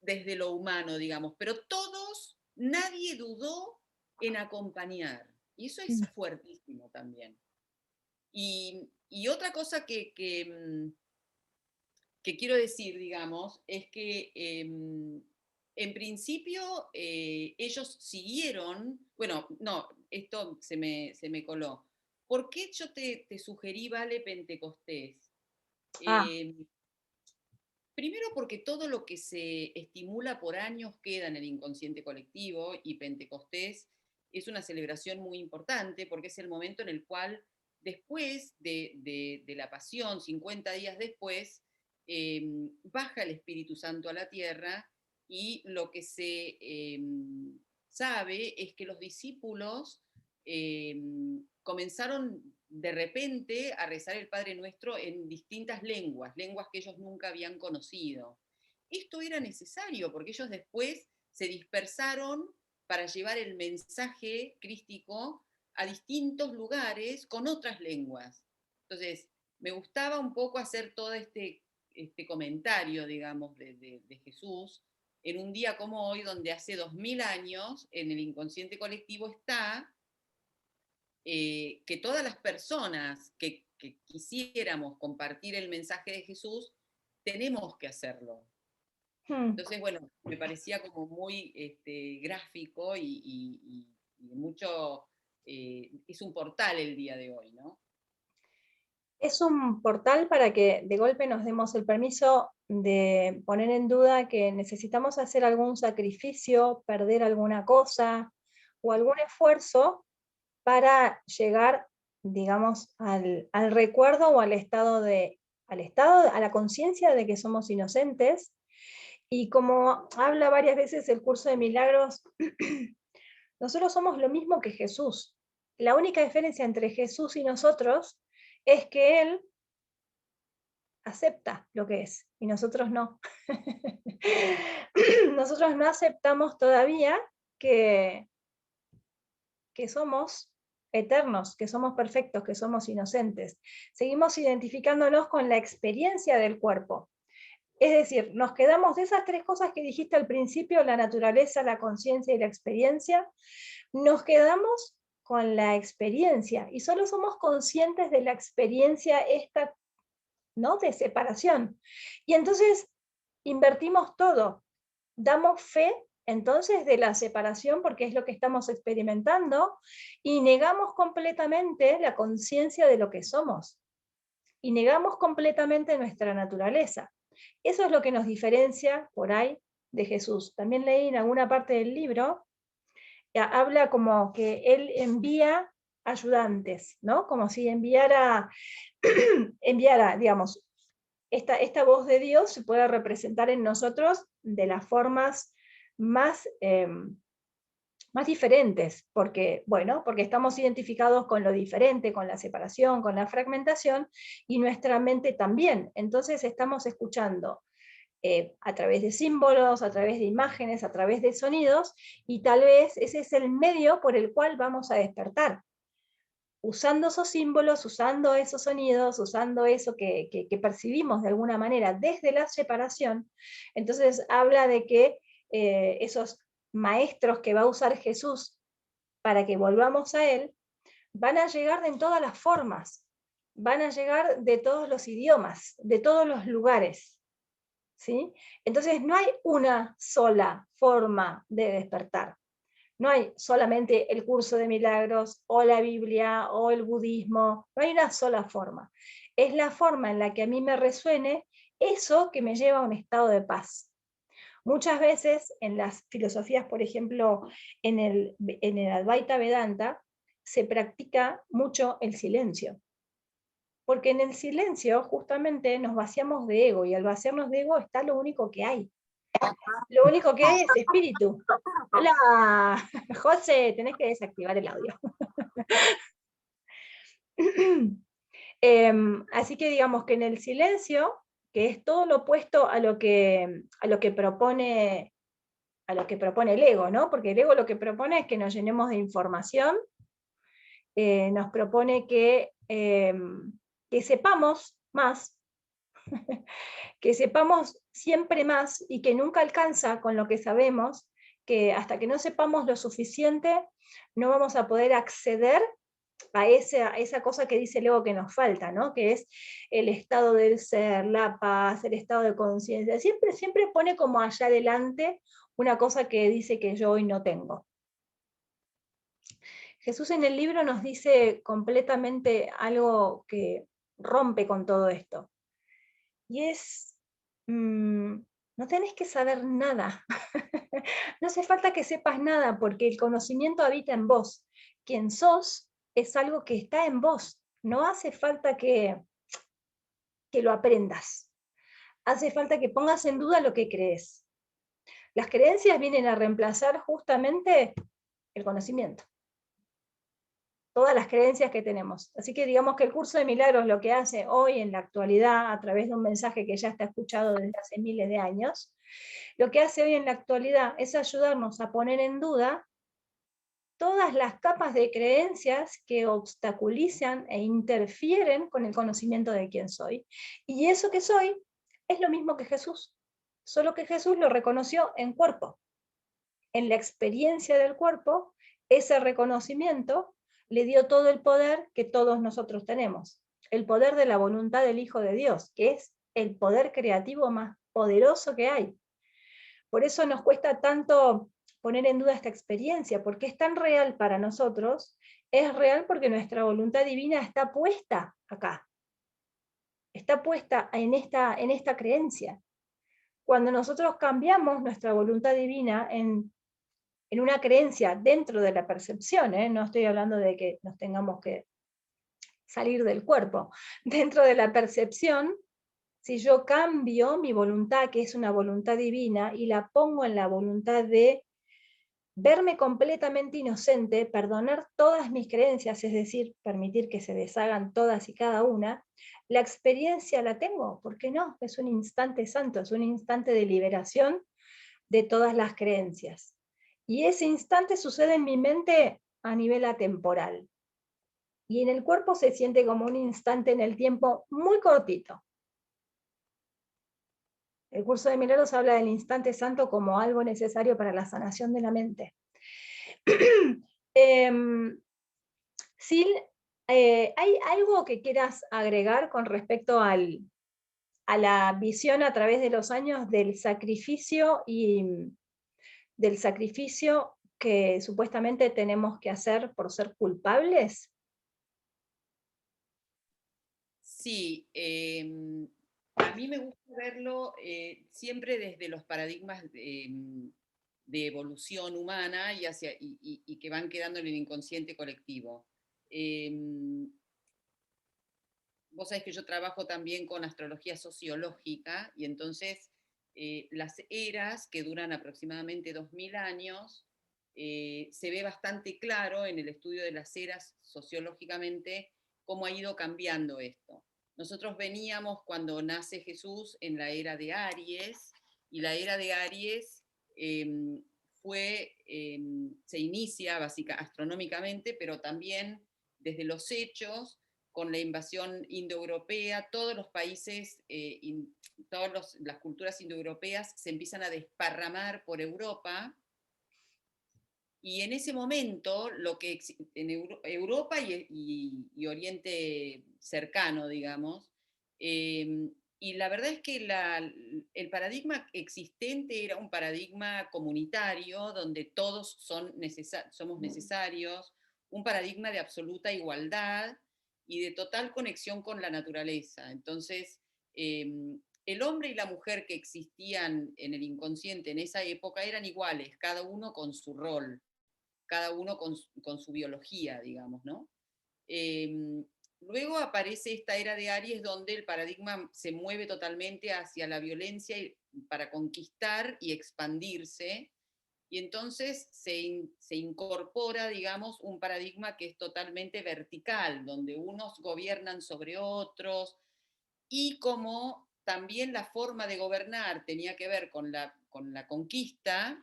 Speaker 2: desde lo humano, digamos, pero todos, nadie dudó en acompañar. Y eso es fuertísimo también. Y otra cosa que quiero decir, digamos, es que en principio ellos siguieron, bueno, no, esto se me coló. ¿Por qué yo te sugerí Vale Pentecostés?
Speaker 1: Ah,
Speaker 2: Eh, Primero porque todo lo que se estimula por años queda en el inconsciente colectivo, y Pentecostés es una celebración muy importante porque es el momento en el cual después de la pasión, 50 días después, baja el Espíritu Santo a la tierra, y lo que se sabe es que los discípulos comenzaron de repente a rezar el Padre Nuestro en distintas lenguas, lenguas que ellos nunca habían conocido. Esto era necesario porque ellos después se dispersaron para llevar el mensaje crístico a distintos lugares con otras lenguas. Entonces, me gustaba un poco hacer todo este comentario, digamos, de Jesús en un día como hoy, donde hace 2000 años en el inconsciente colectivo está que todas las personas que quisiéramos compartir el mensaje de Jesús, tenemos que hacerlo. Entonces, bueno, me parecía como muy gráfico y mucho, es un portal el día de hoy, ¿no?
Speaker 1: es un portal para que de golpe nos demos el permiso de poner en duda que necesitamos hacer algún sacrificio, perder alguna cosa o algún esfuerzo para llegar, digamos, al recuerdo o a la conciencia de que somos inocentes. Y como habla varias veces el curso de milagros, nosotros somos lo mismo que Jesús. La única diferencia entre Jesús y nosotros es que Él acepta lo que es y nosotros no. Nosotros no aceptamos todavía que, que somos eternos, que somos perfectos, que somos inocentes. Seguimos identificándonos con la experiencia del cuerpo. Es decir, nos quedamos de esas tres cosas que dijiste al principio, la naturaleza, la conciencia y la experiencia, nos quedamos con la experiencia y solo somos conscientes de la experiencia esta, ¿no?, de separación. Y entonces invertimos todo, damos fe entonces de la separación porque es lo que estamos experimentando y negamos completamente la conciencia de lo que somos y negamos completamente nuestra naturaleza. Eso es lo que nos diferencia por ahí de Jesús. También leí en alguna parte del libro habla como que él envía ayudantes, ¿no? Como si enviara, enviara, digamos, esta voz de Dios se puede representar en nosotros de las formas más, más diferentes, porque, bueno, porque estamos identificados con lo diferente, con la separación, con la fragmentación, y nuestra mente también. Entonces estamos escuchando a través de símbolos, a través de imágenes, a través de sonidos, y tal vez ese es el medio por el cual vamos a despertar. Usando esos símbolos, usando esos sonidos, usando eso que percibimos de alguna manera desde la separación, entonces habla de que esos maestros que va a usar Jesús para que volvamos a Él, van a llegar en todas las formas, van a llegar de todos los idiomas, de todos los lugares. ¿Sí? Entonces no hay una sola forma de despertar. No hay solamente el curso de milagros o la Biblia o el budismo, no hay una sola forma. Es la forma en la que a mí me resuene eso que me lleva a un estado de paz. Muchas veces en las filosofías, por ejemplo, en el Advaita Vedanta, se practica mucho el silencio. Porque en el silencio justamente nos vaciamos de ego, y al vaciarnos de ego está lo único que hay. Lo único que hay es espíritu. Hola, José, tenés que desactivar el audio. Así que digamos que en el silencio, que es todo lo opuesto a lo que propone el ego, ¿no? Porque el ego lo que propone es que nos llenemos de información, nos propone que sepamos más, que sepamos siempre más y que nunca alcanza con lo que sabemos, que hasta que no sepamos lo suficiente no vamos a poder acceder a esa cosa que dice el ego que nos falta, ¿no? Que es el estado del ser, la paz, el estado de conciencia. Siempre pone como allá adelante una cosa que dice que yo hoy no tengo. Jesús en el libro nos dice completamente algo que rompe con todo esto. Y es, no tenés que saber nada. No hace falta que sepas nada, porque el conocimiento habita en vos. Quien sos es algo que está en vos. No hace falta que lo aprendas. Hace falta que pongas en duda lo que crees. Las creencias vienen a reemplazar justamente el conocimiento, todas las creencias que tenemos. Así que digamos que el curso de milagros lo que hace hoy en la actualidad, a través de un mensaje que ya está escuchado desde hace miles de años, lo que hace hoy en la actualidad es ayudarnos a poner en duda todas las capas de creencias que obstaculizan e interfieren con el conocimiento de quién soy. Y eso que soy es lo mismo que Jesús, solo que Jesús lo reconoció en cuerpo. En la experiencia del cuerpo, ese reconocimiento le dio todo el poder que todos nosotros tenemos, el poder de la voluntad del Hijo de Dios, que es el poder creativo más poderoso que hay. Por eso nos cuesta tanto poner en duda esta experiencia, porque es tan real para nosotros. Es real porque nuestra voluntad divina está puesta acá, está puesta en esta creencia. Cuando nosotros cambiamos nuestra voluntad divina en una creencia dentro de la percepción, no estoy hablando de que nos tengamos que salir del cuerpo, dentro de la percepción, si yo cambio mi voluntad, que es una voluntad divina, y la pongo en la voluntad de verme completamente inocente, perdonar todas mis creencias, es decir, permitir que se deshagan todas y cada una, la experiencia la tengo, ¿por qué no? Es un instante santo, es un instante de liberación de todas las creencias. Y ese instante sucede en mi mente a nivel atemporal. Y en el cuerpo se siente como un instante en el tiempo muy cortito. El curso de milagros habla del instante santo como algo necesario para la sanación de la mente. Sil, ¿hay algo que quieras agregar con respecto a la visión a través de los años del sacrificio y del sacrificio que supuestamente tenemos que hacer por ser culpables?
Speaker 2: Sí, a mí me gusta verlo siempre desde los paradigmas de evolución humana y que van quedando en el inconsciente colectivo. Vos sabés que yo trabajo también con astrología sociológica, y entonces las eras, que duran aproximadamente 2000 años, se ve bastante claro en el estudio de las eras sociológicamente cómo ha ido cambiando esto. Nosotros veníamos, cuando nace Jesús, en la era de Aries, y la era de Aries se inicia astronómicamente, pero también desde los hechos, con la invasión indoeuropea, todos los países, todas las culturas indoeuropeas se empiezan a desparramar por Europa, y en ese momento, lo que en Europa y Oriente cercano, digamos, y la verdad es que el paradigma existente era un paradigma comunitario, donde todos somos necesarios, un paradigma de absoluta igualdad y de total conexión con la naturaleza. Entonces, el hombre y la mujer que existían en el inconsciente en esa época eran iguales, cada uno con su rol, cada uno con su biología, digamos, ¿no? Luego aparece esta era de Aries, donde el paradigma se mueve totalmente hacia la violencia para conquistar y expandirse, y entonces se incorpora, digamos, un paradigma que es totalmente vertical, donde unos gobiernan sobre otros, y como también la forma de gobernar tenía que ver con la conquista,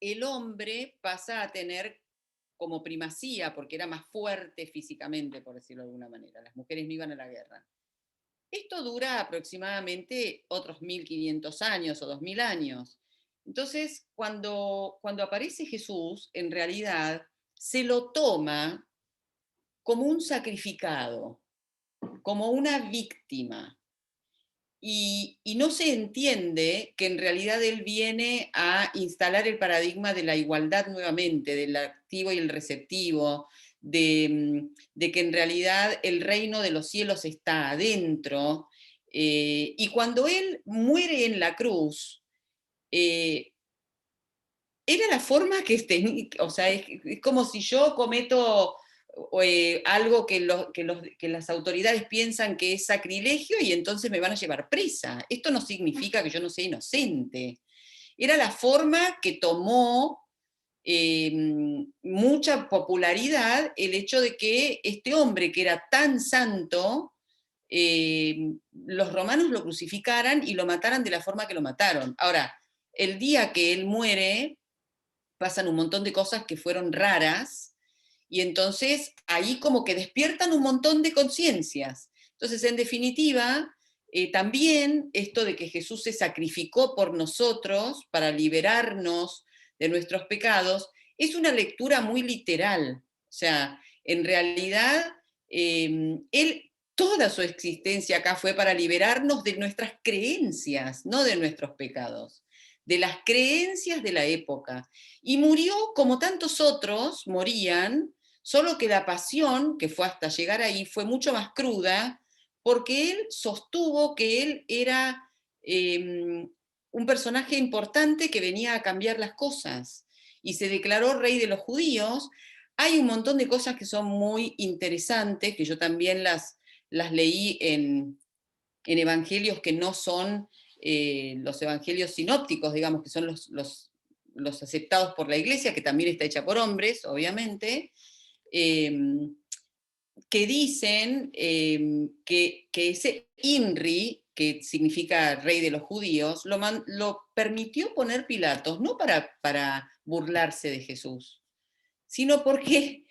Speaker 2: el hombre pasa a tener como primacía, porque era más fuerte físicamente, por decirlo de alguna manera. Las mujeres no iban a la guerra. Esto dura aproximadamente otros 1500 años o 2000 años. Entonces, cuando aparece Jesús, en realidad se lo toma como un sacrificado, como una víctima. Y no se entiende que en realidad él viene a instalar el paradigma de la igualdad nuevamente, del activo y el receptivo, de que en realidad el reino de los cielos está adentro. Y cuando él muere en la cruz, era la forma que tenía, o sea, es como si yo cometo algo que las autoridades piensan que es sacrilegio, y entonces me van a llevar presa. Esto no significa que yo no sea inocente. Era la forma que tomó mucha popularidad el hecho de que este hombre, que era tan santo, los romanos lo crucificaran y lo mataran de la forma que lo mataron. Ahora, el día que él muere, pasan un montón de cosas que fueron raras, y entonces ahí como que despiertan un montón de conciencias. Entonces, en definitiva, también esto de que Jesús se sacrificó por nosotros para liberarnos de nuestros pecados, es una lectura muy literal. O sea, en realidad, él, toda su existencia acá fue para liberarnos de nuestras creencias, no de nuestros pecados, de las creencias de la época. Y murió como tantos otros morían, solo que la pasión, que fue hasta llegar ahí, fue mucho más cruda, porque él sostuvo que él era un personaje importante que venía a cambiar las cosas, y se declaró rey de los judíos. Hay un montón de cosas que son muy interesantes, que yo también las leí en evangelios que no son los evangelios sinópticos, digamos, que son los aceptados por la iglesia, que también está hecha por hombres, obviamente, que dicen que ese Inri, que significa rey de los judíos, lo permitió poner Pilatos, no para burlarse de Jesús, sino porque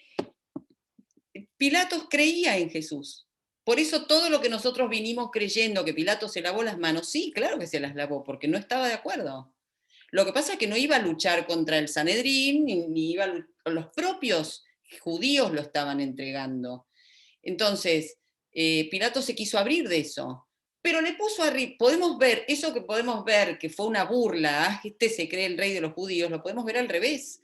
Speaker 2: Pilatos creía en Jesús. Por eso todo lo que nosotros vinimos creyendo que Pilatos se lavó las manos, sí, claro que se las lavó, porque no estaba de acuerdo. Lo que pasa es que no iba a luchar contra el Sanedrín, ni iba los propios judíos lo estaban entregando. Entonces, Pilatos se quiso abrir de eso, pero le puso arriba, podemos ver, eso que podemos ver que fue una burla, este se cree el rey de los judíos, lo podemos ver al revés.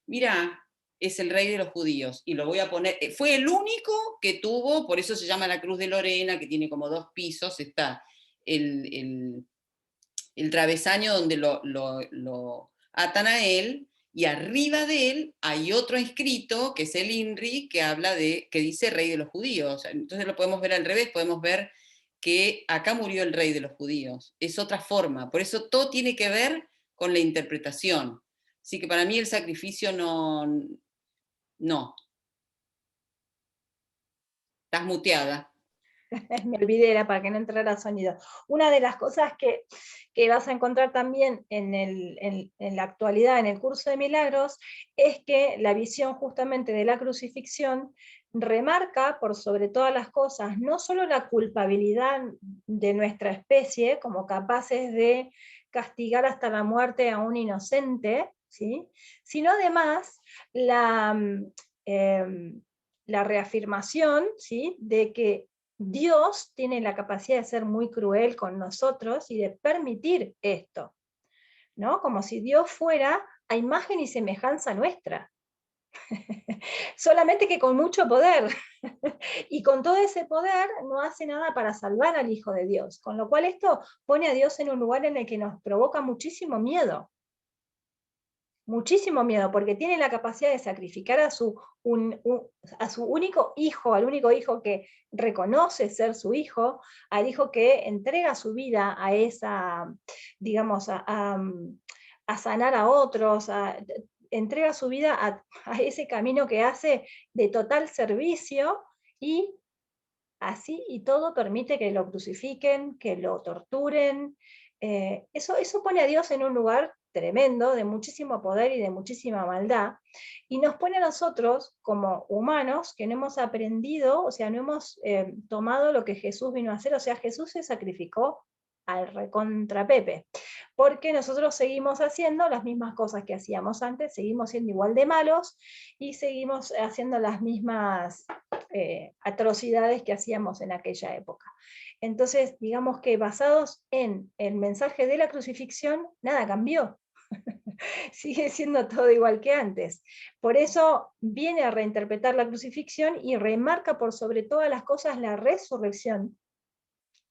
Speaker 2: Mira, es el rey de los judíos, y lo voy a poner, fue el único que tuvo, por eso se llama la Cruz de Lorena, que tiene como 2 pisos, está el travesaño donde lo atan a él, y arriba de él hay otro inscrito, que es el INRI, que habla que dice rey de los judíos. Entonces lo podemos ver al revés, podemos ver que acá murió el rey de los judíos. Es otra forma. Por eso todo tiene que ver con la interpretación. Así que para mí el sacrificio no. Estás muteada.
Speaker 1: Me olvidé, era para que no entrara sonido. Una de las cosas que vas a encontrar también en la actualidad, en el curso de milagros, es que la visión justamente de la crucifixión remarca por sobre todas las cosas no solo la culpabilidad de nuestra especie, como capaces de castigar hasta la muerte a un inocente, ¿sí? Sino además em, la reafirmación, ¿sí?, de que Dios tiene la capacidad de ser muy cruel con nosotros y de permitir esto, ¿no? Como si Dios fuera a imagen y semejanza nuestra. Solamente que con mucho poder. Y con todo ese poder no hace nada para salvar al Hijo de Dios. Con lo cual esto pone a Dios en un lugar en el que nos provoca muchísimo miedo. Muchísimo miedo, porque tiene la capacidad de sacrificar a su único hijo, al único hijo que reconoce ser su hijo, al hijo que entrega su vida a esa, digamos, a sanar a otros, entrega su vida a ese camino que hace de total servicio, y así y todo permite que lo crucifiquen, que lo torturen. Eso pone a Dios en un lugar tremendo, de muchísimo poder y de muchísima maldad, y nos pone a nosotros como humanos que no hemos aprendido, o sea, no hemos tomado lo que Jesús vino a hacer, o sea, Jesús se sacrificó al recontra Pepe, porque nosotros seguimos haciendo las mismas cosas que hacíamos antes, seguimos siendo igual de malos y seguimos haciendo las mismas atrocidades que hacíamos en aquella época. Entonces, digamos que basados en el mensaje de la crucifixión, nada cambió. Sigue siendo todo igual que antes. Por eso viene a reinterpretar la crucifixión y remarca por sobre todas las cosas la resurrección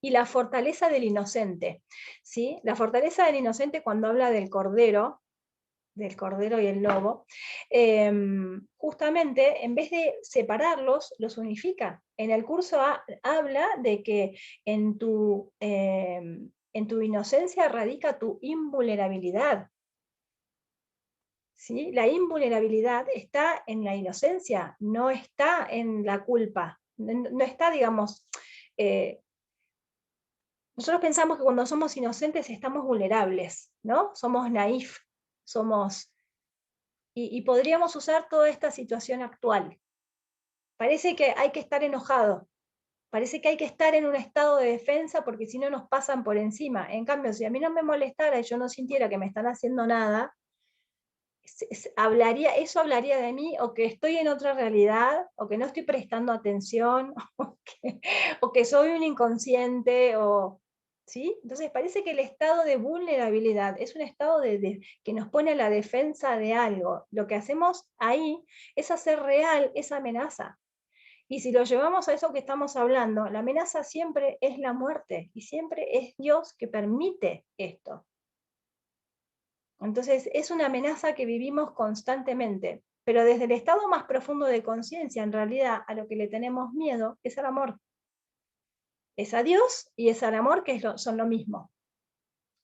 Speaker 1: y la fortaleza del inocente. ¿Sí? La fortaleza del inocente, cuando habla del cordero y el lobo, justamente en vez de separarlos, los unifica. En el curso habla de que en tu inocencia radica tu invulnerabilidad. ¿Sí? La invulnerabilidad está en la inocencia, no está en la culpa, no está, digamos, nosotros pensamos que cuando somos inocentes estamos vulnerables, ¿no? Somos naif, somos y podríamos usar toda esta situación actual. Parece que hay que estar enojado, parece que hay que estar en un estado de defensa porque si no nos pasan por encima. En cambio, si a mí no me molestara y yo no sintiera que me están haciendo nada, eso hablaría de mí, o que estoy en otra realidad, o que no estoy prestando atención, o que soy un inconsciente, ¿sí? Entonces parece que el estado de vulnerabilidad es un estado que nos pone a la defensa de algo. Lo que hacemos ahí es hacer real esa amenaza. Y si lo llevamos a eso que estamos hablando, la amenaza siempre es la muerte, y siempre es Dios que permite esto. Entonces es una amenaza que vivimos constantemente, pero desde el estado más profundo de conciencia, en realidad a lo que le tenemos miedo es al amor. Es a Dios y es al amor, que son lo mismo.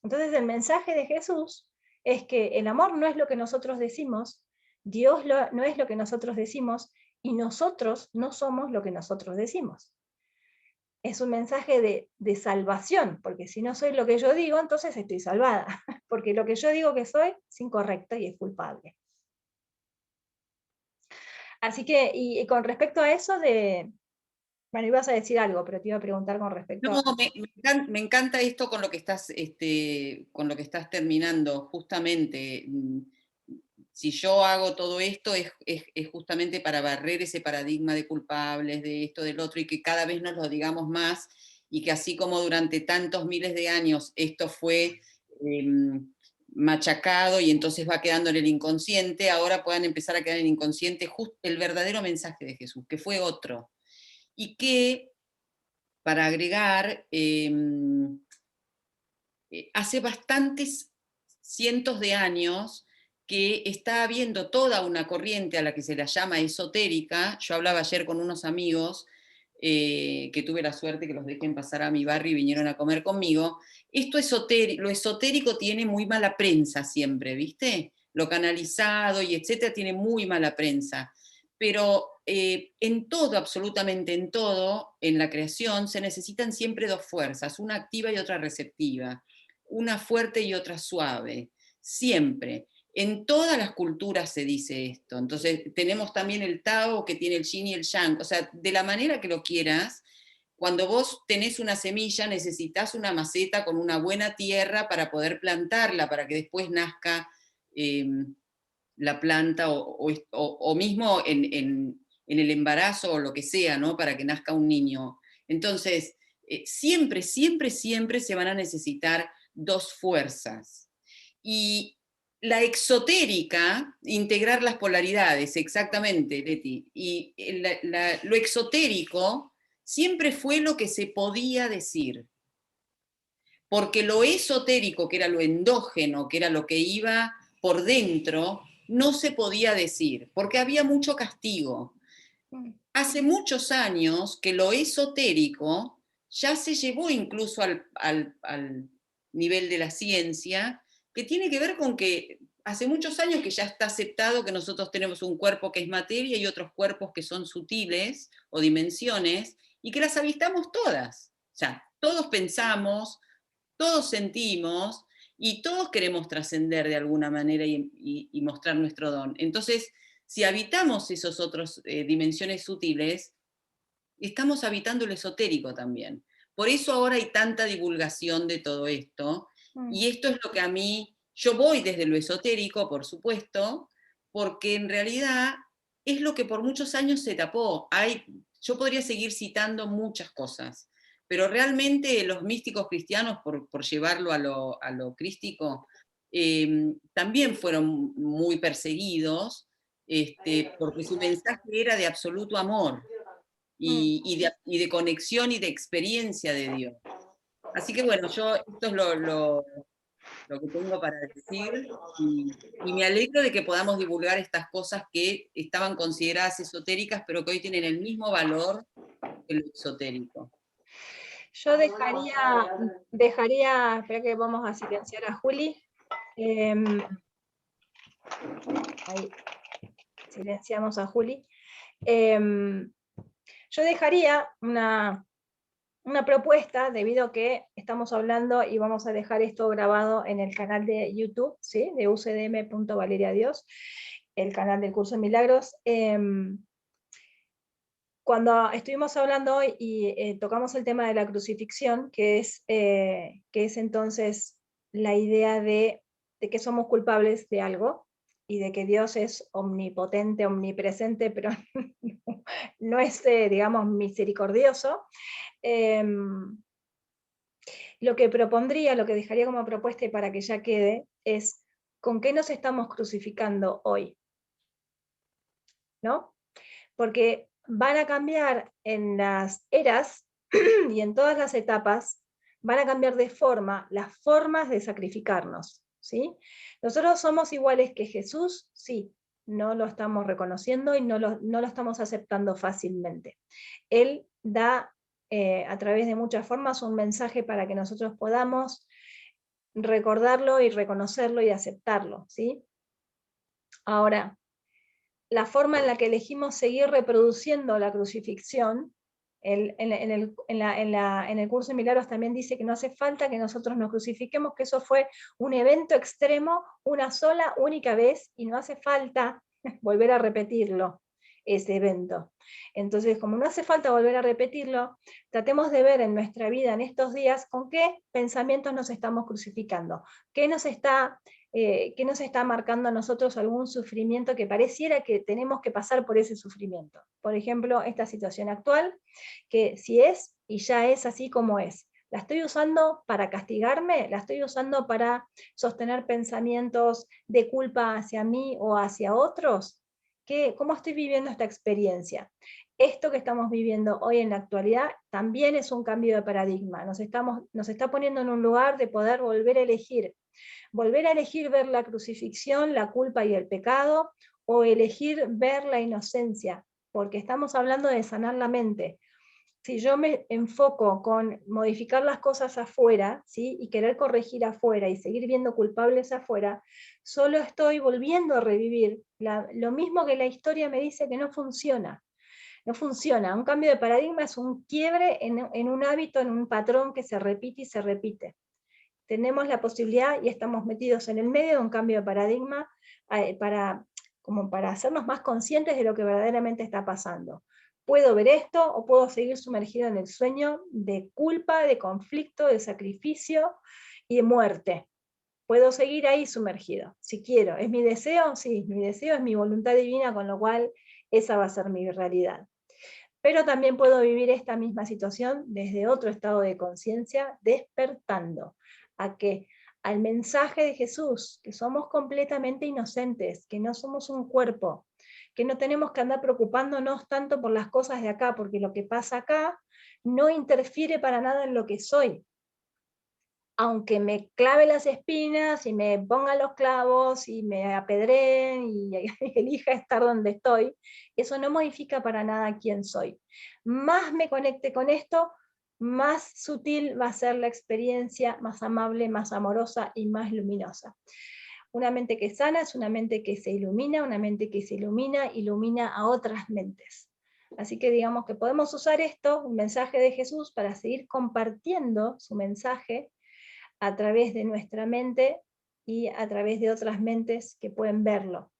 Speaker 1: Entonces el mensaje de Jesús es que el amor no es lo que nosotros decimos, Dios no es lo que nosotros decimos, y nosotros no somos lo que nosotros decimos. Es un mensaje de salvación, porque si no soy lo que yo digo, entonces estoy salvada, porque lo que yo digo que soy es incorrecto y es culpable. Así que, y con respecto a eso bueno, ibas a decir algo, pero te iba a preguntar con respecto
Speaker 2: No,
Speaker 1: a...
Speaker 2: me encanta esto con lo que estás terminando, justamente. Si yo hago todo esto es justamente para barrer ese paradigma de culpables, de esto, del otro, y que cada vez nos lo digamos más, y que así como durante tantos miles de años esto fue machacado y entonces va quedando en el inconsciente, ahora puedan empezar a quedar en el inconsciente el verdadero mensaje de Jesús, que fue otro. Y que, para agregar, hace bastantes cientos de años que está habiendo toda una corriente a la que se la llama esotérica. Yo hablaba ayer con unos amigos que tuve la suerte que los dejen pasar a mi barrio y vinieron a comer conmigo. Lo esotérico tiene muy mala prensa siempre, ¿viste? Lo canalizado y etcétera tiene muy mala prensa. Pero en todo, absolutamente en todo, en la creación, se necesitan siempre dos fuerzas, una activa y otra receptiva, una fuerte y otra suave, siempre. En todas las culturas se dice esto. Entonces tenemos también el Tao que tiene el Yin y el Yang. O sea, de la manera que lo quieras, cuando vos tenés una semilla necesitas una maceta con una buena tierra para poder plantarla, para que después nazca la planta o mismo en el embarazo o lo que sea, ¿no? Para que nazca un niño. Entonces, siempre, siempre, siempre se van a necesitar dos fuerzas. Y la exotérica, integrar las polaridades, exactamente, Leti. Y lo exotérico siempre fue lo que se podía decir. Porque lo esotérico, que era lo endógeno, que era lo que iba por dentro, no se podía decir, porque había mucho castigo. Hace muchos años que lo esotérico ya se llevó incluso al nivel de la ciencia, que tiene que ver con que hace muchos años que ya está aceptado que nosotros tenemos un cuerpo que es materia y otros cuerpos que son sutiles o dimensiones, y que las avistamos todas. O sea, todos pensamos, todos sentimos, y todos queremos trascender de alguna manera y mostrar nuestro don. Entonces, si habitamos esas otras dimensiones sutiles, estamos habitando el esotérico también. Por eso ahora hay tanta divulgación de todo esto, y esto es lo que a mí, yo voy desde lo esotérico, por supuesto, porque en realidad es lo que por muchos años se tapó. Yo podría seguir citando muchas cosas, pero realmente los místicos cristianos, por llevarlo a lo crístico, también fueron muy perseguidos, porque su mensaje era de absoluto amor y de conexión y de experiencia de Dios. Así que bueno, yo esto es lo que tengo para decir y me alegro de que podamos divulgar estas cosas que estaban consideradas esotéricas, pero que hoy tienen el mismo valor que lo esotérico.
Speaker 1: Yo dejaría, espera que vamos a silenciar a Juli. Ahí, silenciamos a Juli. Yo dejaría una propuesta, debido a que estamos hablando y vamos a dejar esto grabado en el canal de YouTube, ¿sí? De ucdm.valeriadios, el canal del Curso de Milagros. Cuando estuvimos hablando hoy y tocamos el tema de la crucifixión, que es entonces la idea de que somos culpables de algo, y de que Dios es omnipotente, omnipresente, pero no es, digamos, misericordioso, lo que propondría, lo que dejaría como propuesta y para que ya quede, es ¿con qué nos estamos crucificando hoy? ¿No? Porque van a cambiar en las eras y en todas las etapas, van a cambiar de forma las formas de sacrificarnos, ¿sí? Nosotros somos iguales que Jesús, sí, no lo estamos reconociendo y no lo estamos aceptando fácilmente. Él da a través de muchas formas un mensaje para que nosotros podamos recordarlo y reconocerlo y aceptarlo, ¿sí? Ahora, la forma en la que elegimos seguir reproduciendo la crucifixión, en el curso de Milagros también dice que no hace falta que nosotros nos crucifiquemos, que eso fue un evento extremo, una sola, única vez, y no hace falta volver a repetirlo, ese evento. Entonces, como no hace falta volver a repetirlo, tratemos de ver en nuestra vida en estos días con qué pensamientos nos estamos crucificando, qué nos está marcando a nosotros algún sufrimiento que pareciera que tenemos que pasar por ese sufrimiento. Por ejemplo, esta situación actual, que si es y ya es así como es, ¿la estoy usando para castigarme? ¿La estoy usando para sostener pensamientos de culpa hacia mí o hacia otros? ¿Cómo estoy viviendo esta experiencia? esto que estamos viviendo hoy en la actualidad también es un cambio de paradigma. Nos está poniendo en un lugar de poder volver a elegir. Volver a elegir ver la crucifixión, la culpa y el pecado, o elegir ver la inocencia, porque estamos hablando de sanar la mente. Si yo me enfoco con modificar las cosas afuera, ¿sí? Y querer corregir afuera y seguir viendo culpables afuera, solo estoy volviendo a revivir lo mismo que la historia me dice que no funciona. No funciona. Un cambio de paradigma es un quiebre en un hábito, en un patrón que se repite y se repite. Tenemos la posibilidad y estamos metidos en el medio de un cambio de paradigma como para hacernos más conscientes de lo que verdaderamente está pasando. Puedo ver esto o puedo seguir sumergido en el sueño de culpa, de conflicto, de sacrificio y de muerte. Puedo seguir ahí sumergido, si quiero. ¿Es mi deseo? Sí, mi deseo es mi voluntad divina, con lo cual esa va a ser mi realidad. Pero también puedo vivir esta misma situación desde otro estado de conciencia, despertando a que al mensaje de Jesús, que somos completamente inocentes, que no somos un cuerpo, que no tenemos que andar preocupándonos tanto por las cosas de acá, porque lo que pasa acá no interfiere para nada en lo que soy. Aunque me clave las espinas y me pongan los clavos y me apedreen y elija estar donde estoy, eso no modifica para nada quién soy. Más me conecte con esto, más sutil va a ser la experiencia, más amable, más amorosa y más luminosa. Una mente que sana es una mente que se ilumina, una mente que se ilumina a otras mentes. Así que digamos que podemos usar esto, un mensaje de Jesús, para seguir compartiendo su mensaje a través de nuestra mente y a través de otras mentes que pueden verlo.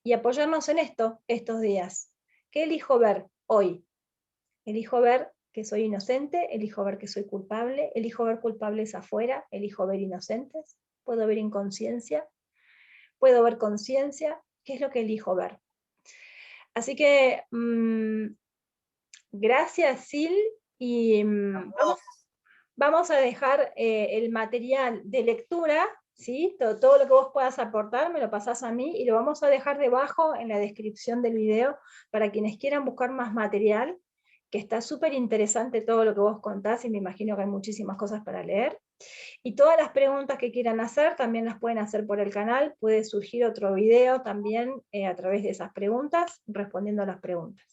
Speaker 1: Y apoyarnos en esto estos días. ¿Qué elijo ver hoy? Elijo ver que soy inocente, elijo ver que soy culpable, elijo ver culpables afuera, elijo ver inocentes, puedo ver inconsciencia, puedo ver conciencia, ¿qué es lo que elijo ver? Así que gracias, Sil, y vamos a dejar el material de lectura, ¿sí? Todo lo que vos puedas aportar me lo pasás a mí y lo vamos a dejar debajo en la descripción del video para quienes quieran buscar más material, que está súper interesante todo lo que vos contás y me imagino que hay muchísimas cosas para leer. Y todas las preguntas que quieran hacer también las pueden hacer por el canal, puede surgir otro video también a través de esas preguntas, respondiendo a las preguntas.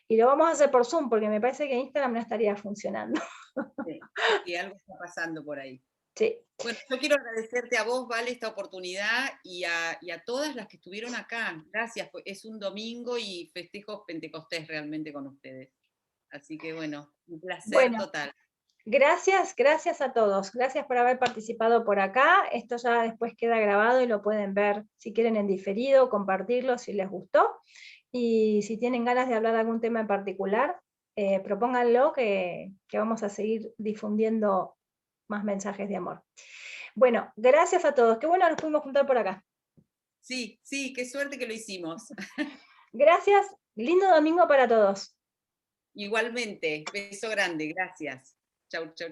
Speaker 1: Y lo vamos a hacer por Zoom, porque me parece que Instagram no estaría funcionando.
Speaker 2: Sí, y algo está pasando por ahí.
Speaker 1: Sí.
Speaker 2: Bueno, yo quiero agradecerte a vos, Vale, esta oportunidad y a todas las que estuvieron acá. Gracias, es un domingo y festejo Pentecostés realmente con ustedes. Así que bueno, un placer total.
Speaker 1: Gracias a todos. Gracias por haber participado por acá. Esto ya después queda grabado y lo pueden ver si quieren en diferido, compartirlo si les gustó. Y si tienen ganas de hablar de algún tema en particular, propónganlo que vamos a seguir difundiendo más mensajes de amor. Bueno, gracias a todos. Qué bueno nos pudimos juntar por acá.
Speaker 2: Sí, sí, qué suerte que lo hicimos.
Speaker 1: Gracias. Lindo domingo para todos.
Speaker 2: Igualmente, beso grande, gracias. Chau, chau.